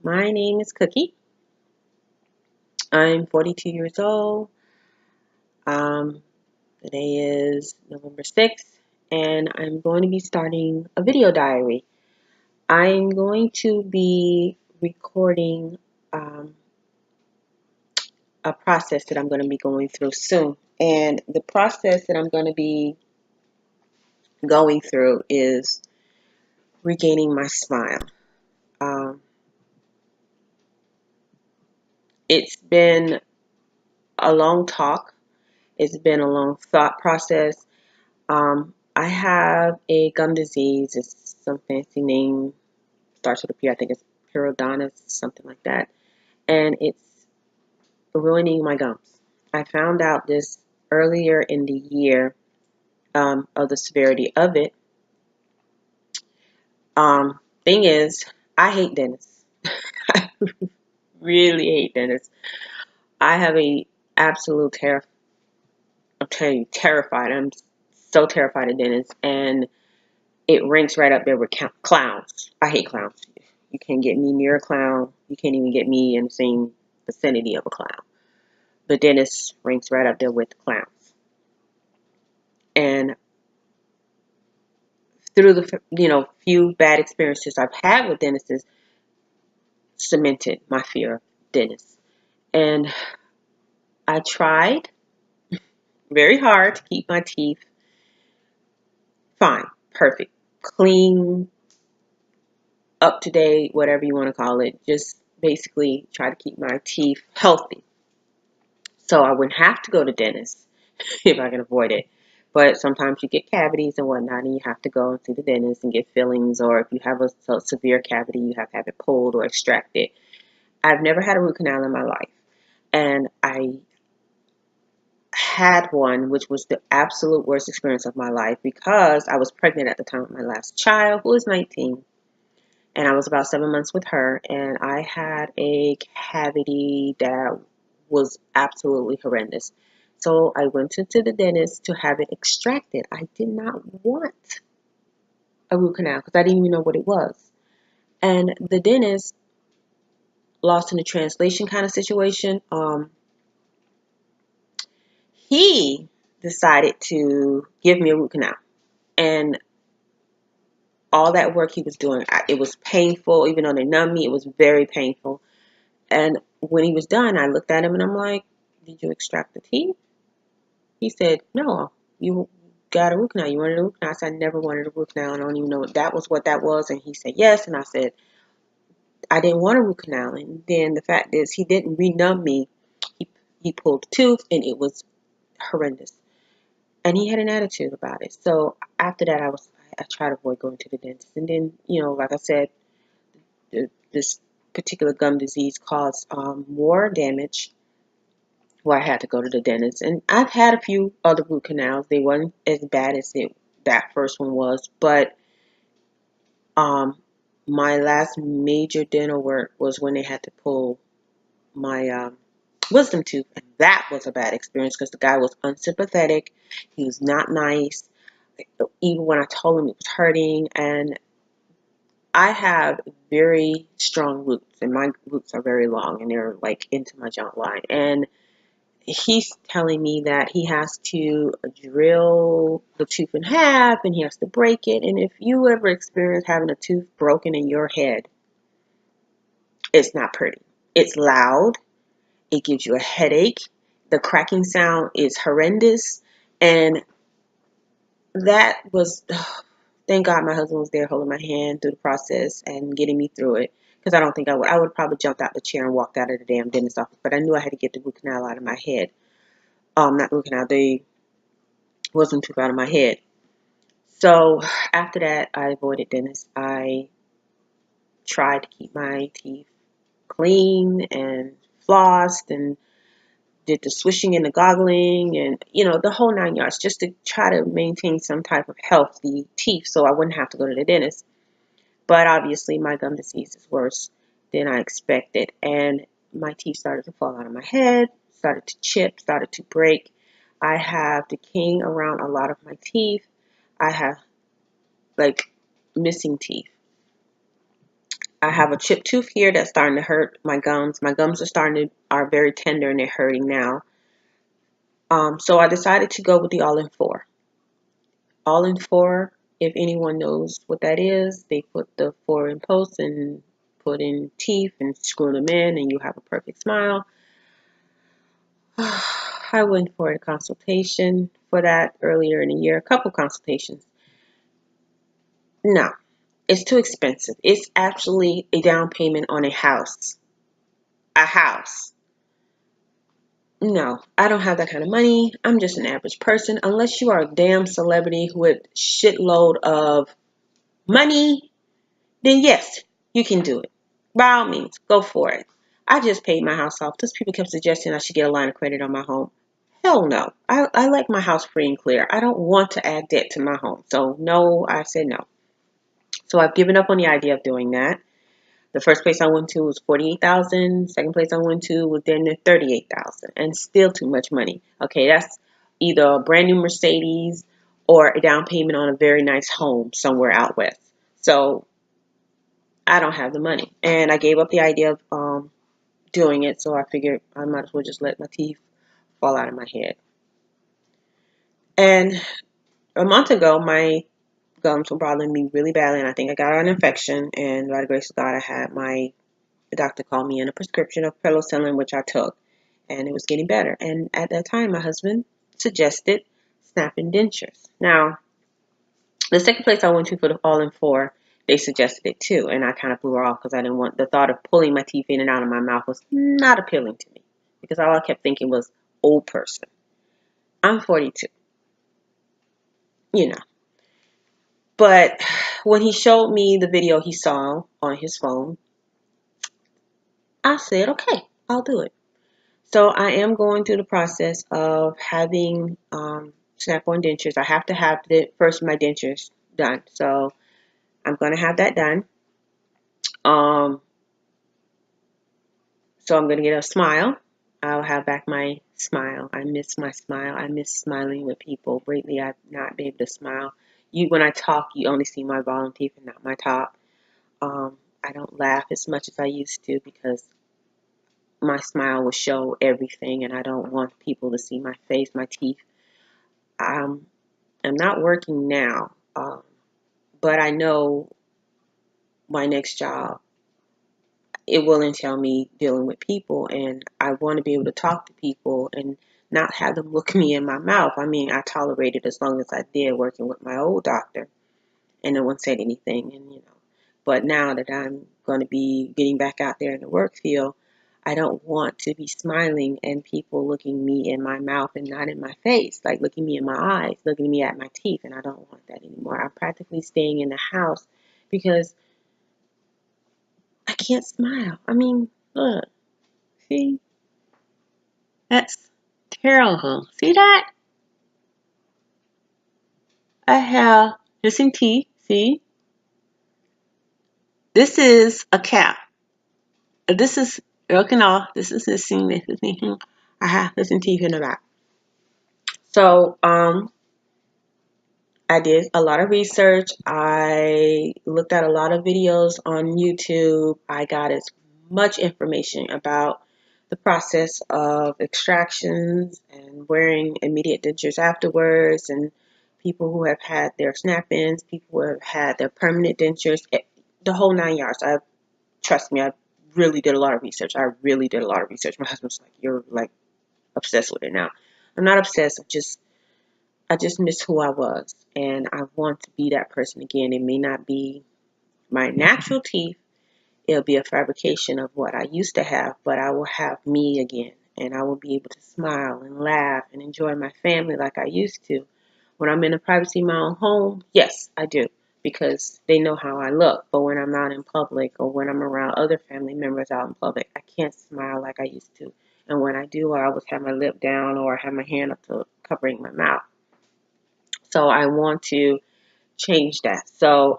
My name is Cookie. I'm 42 years old. Um, Today is November 6th, and I'm going to be starting a video diary. I'm going to be recording um, a process that I'm going to be going through soon. And the process that I'm going to be going through is regaining my smile. Um, it's been a long talk. It's been a long thought process. I have a gum disease. It's some fancy name, starts with a P. I think it's periodontitis, something like that. And it's ruining my gums. I found out this earlier in the year of the severity of it. Thing is, I hate dentists. I really hate dentists. I have a absolute terror. I'm telling you, terrified. I'm so terrified of dentists, and it ranks right up there with clowns. I hate clowns. You can't get me near a clown. You can't even get me in the same vicinity of a clown. The dentist ranks right up there with the clowns. And through the few bad experiences I've had with dentists, cemented my fear of dentists. And I tried very hard to keep my teeth fine, perfect, clean, up to date, whatever you want to call it. Just basically try to keep my teeth healthy, so I wouldn't have to go to dentists if I can avoid it. But sometimes you get cavities and whatnot, and you have to go and see the dentist and get fillings, or if you have a severe cavity, you have to have it pulled or extracted. I've never had a root canal in my life, and I had one, which was the absolute worst experience of my life because I was pregnant at the time of my last child, who was 19, and I was about 7 months with her, and I had a cavity that was absolutely horrendous. So I went into the dentist to have it extracted. I did not want a root canal because I didn't even know what it was. And the dentist, lost in the translation kind of situation, he decided to give me a root canal. And all that work he was doing, it was painful. Even though they numbed me, it was very painful. And when he was done, I looked at him and I'm like, "Did you extract the teeth?" He said, "No, you got a root canal. You wanted a root canal?" I said, "I never wanted a root canal. I don't even know what that was." And he said, "Yes." And I said, "I didn't want a root canal." And then the fact is, he didn't renumb me. He, he pulled the tooth and it was horrendous. And he had an attitude about it. So after that, I tried to avoid going to the dentist. And then, like I said, this particular gum disease caused more damage where I had to go to the dentist. And I've had a few other root canals. They weren't as bad as that first one was. But um, my last major dental work was when they had to pull my wisdom tooth. And that was a bad experience because the guy was unsympathetic. He was not nice. Even when I told him it was hurting. And I have very strong roots, and my roots are very long, and they're like into my jawline. Line. And he's telling me that he has to drill the tooth in half, and he has to break it. And if you ever experience having a tooth broken in your head, it's not pretty. It's loud. It gives you a headache. The cracking sound is horrendous, and that was, thank God my husband was there holding my hand through the process and getting me through it. Because I don't think I would. I would have probably jumped out the chair and walked out of the damn dentist office. But I knew I had to get the root canal out of my head. Not the root canal, the wisdom tooth out of my head. So after that, I avoided dentists. I tried to keep my teeth clean and flossed and did the swishing and the goggling and, the whole 9 yards, just to try to maintain some type of healthy teeth so I wouldn't have to go to the dentist. But obviously my gum disease is worse than I expected. And my teeth started to fall out of my head, started to chip, started to break. I have decaying around a lot of my teeth. I have like missing teeth. I have a chipped tooth here that's starting to hurt my gums. My gums are very tender and they're hurting now. So I decided to go with the all-in-4. All-in-4, if anyone knows what that is, they put the 4 in posts and put in teeth and screw them in and you have a perfect smile. I went for a consultation for that earlier in the year, a couple consultations. No, it's too expensive. It's actually a down payment on a house. A house. No, I don't have that kind of money. I'm just an average person. Unless you are a damn celebrity with shitload of money, then yes, you can do it. By all means, go for it. I just paid my house off. Those people kept suggesting I should get a line of credit on my home. Hell no. I like my house free and clear. I don't want to add debt to my home. So no, I said no. So I've given up on the idea of doing that. The first place I went to was $48,000. Second place I went to was then $38,000, and still too much money. Okay, that's either a brand new Mercedes or a down payment on a very nice home somewhere out west. So I don't have the money, and I gave up the idea of doing it. So I figured I might as well just let my teeth fall out of my head. And a month ago, my gums were bothering me really badly, and I think I got an infection. And by the grace of God, I had the doctor called me in a prescription of penicillin, which I took, and it was getting better. And at that time, my husband suggested snapping dentures. Now, the second place I went to for the all-in-4, they suggested it too, and I kind of blew her off because I didn't want the thought of pulling my teeth in and out of my mouth was not appealing to me because all I kept thinking was old person. I'm 42, you know. But when he showed me the video he saw on his phone, I said, okay, I'll do it. So I am going through the process of having snap-on dentures. I have to have first my dentures done. So I'm going to have that done. Um, so I'm going to get a smile. I'll have back my smile. I miss my smile. I miss smiling with people. Lately, I've not been able to smile. When I talk, you only see my bottom teeth and not my top. I don't laugh as much as I used to because my smile will show everything, and I don't want people to see my face, my teeth. I'm not working now, but I know my next job, it will entail me dealing with people, and I want to be able to talk to people and not have them look me in my mouth. I mean, I tolerated as long as I did working with my old doctor, and no one said anything, and But now that I'm going to be getting back out there in the work field, I don't want to be smiling and people looking me in my mouth and not in my face, like looking me in my eyes, looking me at my teeth, and I don't want that anymore. I'm practically staying in the house because I can't smile. I mean, look, see, that's terrible. See that? I have missing teeth. See, this is a cap. This is broken off. This is missing. This is missing. I have missing teeth in the back. So, I did a lot of research. I looked at a lot of videos on YouTube. I got as much information about the process of extractions and wearing immediate dentures afterwards, and people who have had their snap-ins, people who have had their permanent dentures, the whole 9 yards. Trust me, I really did a lot of research. I really did a lot of research. My husband's like, you're like obsessed with it now. I'm not obsessed. I just miss who I was, and I want to be that person again. It may not be my natural teeth. It'll be a fabrication of what I used to have, but I will have me again, and I will be able to smile and laugh and enjoy my family like I used to. When I'm in the privacy of my own home, yes, I do, because they know how I look. But when I'm out in public or when I'm around other family members out in public, I can't smile like I used to. And when I do, I always have my lip down or have my hand up to covering my mouth. So I want to change that. So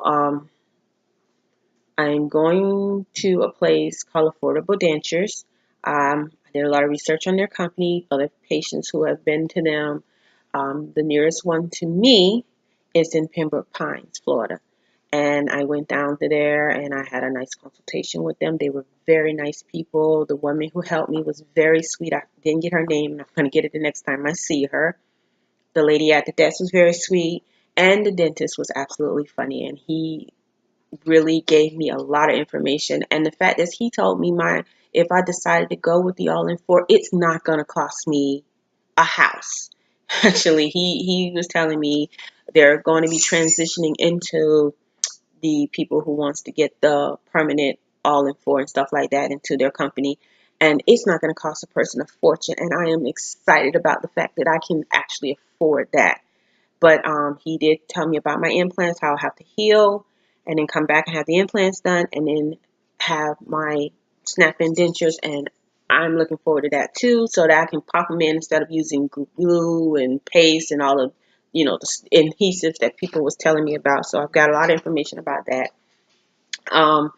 I'm going to a place called Affordable Dentures. I did a lot of research on their company, other patients who have been to them. The nearest one to me is in Pembroke Pines, Florida. And I went down to there and I had a nice consultation with them. They were very nice people. The woman who helped me was very sweet. I didn't get her name, and I'm going to get it the next time I see her. The lady at the desk was very sweet, and the dentist was absolutely funny. And he really gave me a lot of information. And the fact is, he told me if I decided to go with the all-in-4, it's not going to cost me a house. Actually, he was telling me they're going to be transitioning into the people who wants to get the permanent all-in-4 and stuff like that into their company. And it's not going to cost a person a fortune. And I am excited about the fact that I can actually afford that. But he did tell me about my implants, how I have to heal, and then come back and have the implants done, and then have my snap-in dentures. And I'm looking forward to that too, so that I can pop them in instead of using glue and paste and all of the adhesives that people was telling me about. So I've got a lot of information about that. Um,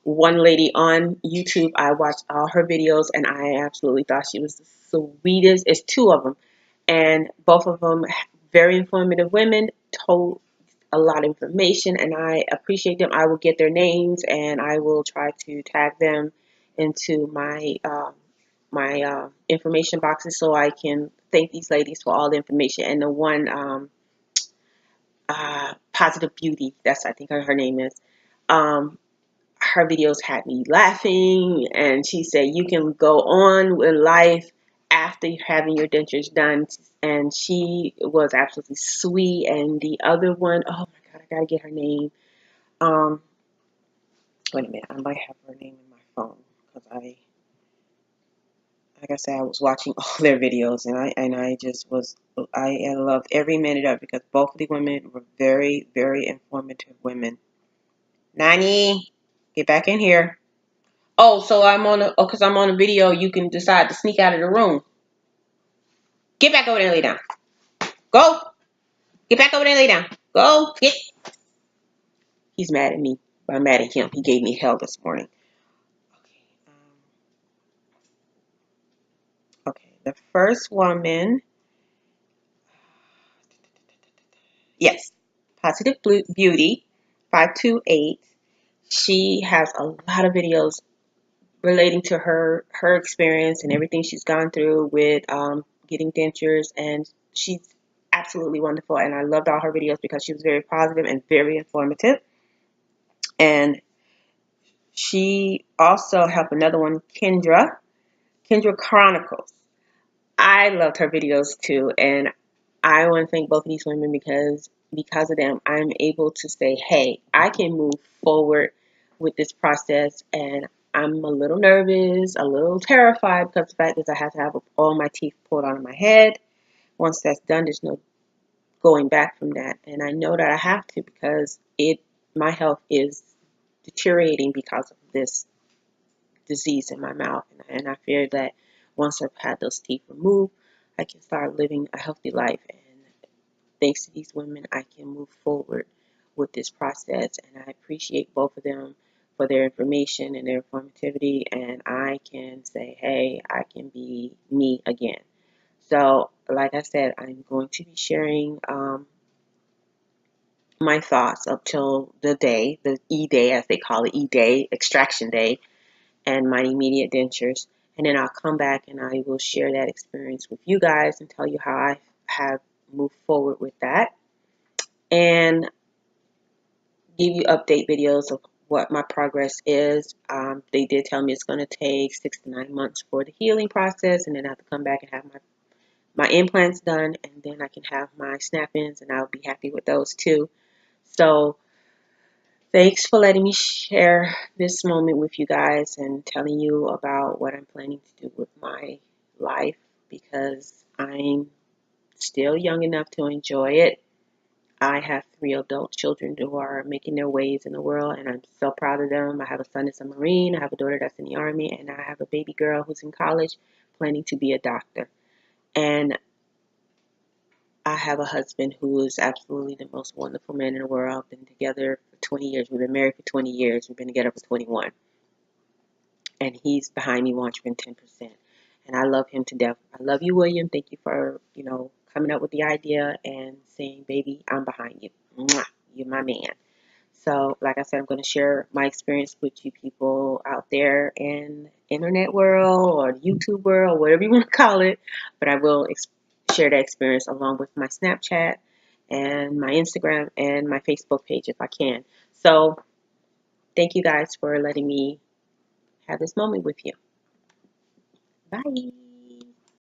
One lady on YouTube, I watched all her videos, and I absolutely thought she was the sweetest. It's two of them, and both of them very informative women, told a lot of information, and I appreciate them. I will get their names, and I will try to tag them into my information boxes so I can thank these ladies for all the information. And the one Positive Beauty, that's I think her name is. Um, Her videos had me laughing, and she said you can go on with life after having your dentures done. And she was absolutely sweet. And the other one, oh my god, I gotta get her name. um Wait a minute, I might have her name in my phone, because like I said, I was watching all their videos, and I just was, I loved every minute of it, because both of the women were very, very informative women. Nani, get back in here. Oh, so because I'm on a video, you can decide to sneak out of the room. Get back over there and lay down. Go. Get back over there and lay down. Go. Get. He's mad at me. I'm mad at him. He gave me hell this morning. Okay. The first woman, yes, Positive Beauty, 528. She has a lot of videos relating to her experience and everything she's gone through with getting dentures, and she's absolutely wonderful. And I loved all her videos because she was very positive and very informative. And she also helped another one, Kendra Chronicles. I loved her videos too, and I want to thank both of these women, because of them, I'm able to say, hey, I can move forward with this process. And I'm a little nervous, a little terrified, because the fact is I have to have all my teeth pulled out of my head. Once that's done, there's no going back from that. And I know that I have to, because my health is deteriorating because of this disease in my mouth. And I fear that once I've had those teeth removed, I can start living a healthy life. And thanks to these women, I can move forward with this process. And I appreciate both of them for their information and their informativity. And I can say, hey, I can be me again. So, like I said, I'm going to be sharing my thoughts up till the day, the E-Day, as they call it, E-Day, extraction day, and my immediate dentures. And then I'll come back and I will share that experience with you guys and tell you how I have moved forward with that, and give you update videos of what my progress is. They did tell me it's going to take 6 to 9 months for the healing process, and then I have to come back and have my implants done, and then I can have my snap-ins, and I'll be happy with those too. So thanks for letting me share this moment with you guys and telling you about what I'm planning to do with my life, because I'm still young enough to enjoy it. I have 3 adult children who are making their ways in the world, and I'm so proud of them. I have a son that's a Marine, I have a daughter that's in the Army, and I have a baby girl who's in college planning to be a doctor. And I have a husband who is absolutely the most wonderful man in the world. I've been together for 20 years. We've been married for 20 years. We've been together for 21. And he's behind me 110%. And I love him to death. I love you, William. Thank you for, coming up with the idea and saying, baby, I'm behind you. Mwah, you're my man. So, like I said, I'm going to share my experience with you people out there in internet world or YouTube world, whatever you want to call it. But I will share that experience along with my Snapchat and my Instagram and my Facebook page if I can. So, thank you guys for letting me have this moment with you. Bye.